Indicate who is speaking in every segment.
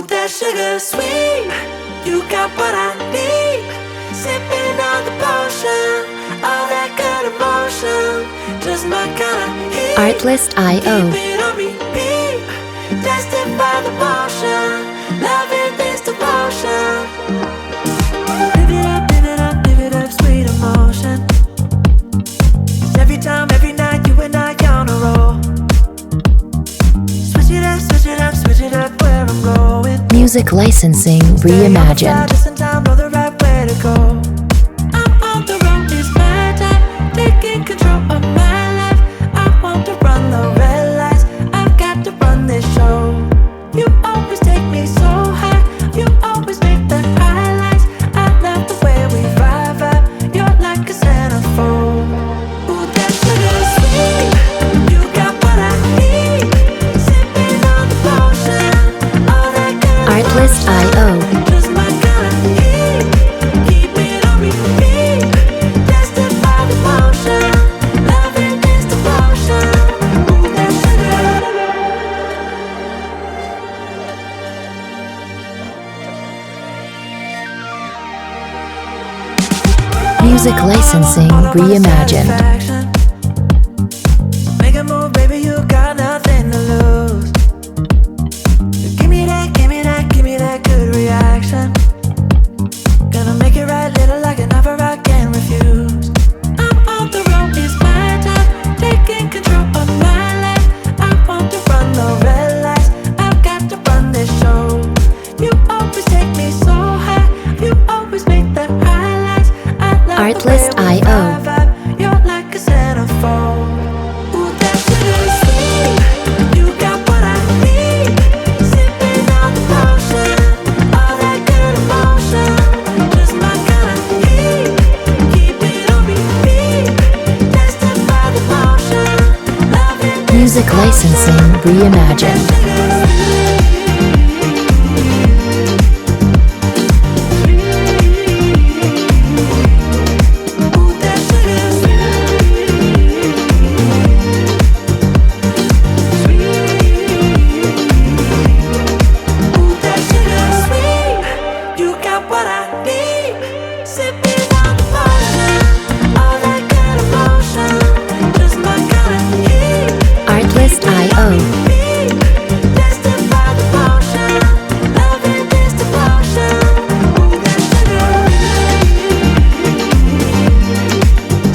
Speaker 1: that sugar sweet. You got what I need. Sipping on the potion, all that good emotion, just my kind of heat.
Speaker 2: Artlist.io.
Speaker 1: Keep it on repeat, tested by the motion, loving this devotion. Live it up, live it up, live it up, sweet emotion. Every time, every night, you and I on a roll. Switch it up, switch it up, switch it up, where I'm going.
Speaker 2: Music licensing reimagined.
Speaker 1: Just in time, know the right way to go. I'm on the road, it's my time, taking control of my life. I want to run the red lights, I've got to run this show. You always take me so high, you always make the highlights. I love the way we vibe, you're like a centerfold. Ooh, that sugar sweet, you got what I need. Sipping on the potion, all that good
Speaker 2: Artlist.io.
Speaker 1: just my kind of heat. Keep it on repeat, tested by the motion, loving this devotion. Ooh, that sugar.
Speaker 2: Music licensing reimagined.
Speaker 1: Make a move, baby, you got nothing to lose. Give me that, give me that, give me that good reaction. Gonna make it right, little like an offer I can't refuse. I'm on the road, it's my time, taking control of my life. I want to run the red lights, I've got to run this show. You always take me so high, you always make the highlights. I love the way we
Speaker 2: Artlist.io.
Speaker 1: vibe, you're like a centerfold. Ooh, that sugar sweet, you got what I need. Sipping on the potion, all that good emotion, just my kind of heat. Keep it on repeat, tested by the motion, loving this
Speaker 2: Music licensing reimagined.
Speaker 1: Ooh, that sugar Ooh, that sugar sweet, you got what I need. Sipping on the potion, all that good emotion, just my kind of heat.
Speaker 2: Artlist.io.
Speaker 1: Tested by the motion, loving this devotion. Ooh, that sugar,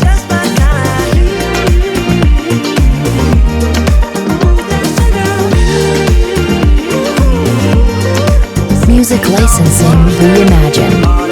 Speaker 1: just my kind of heat. Ooh, that sugar.
Speaker 2: Music licensing reimagined.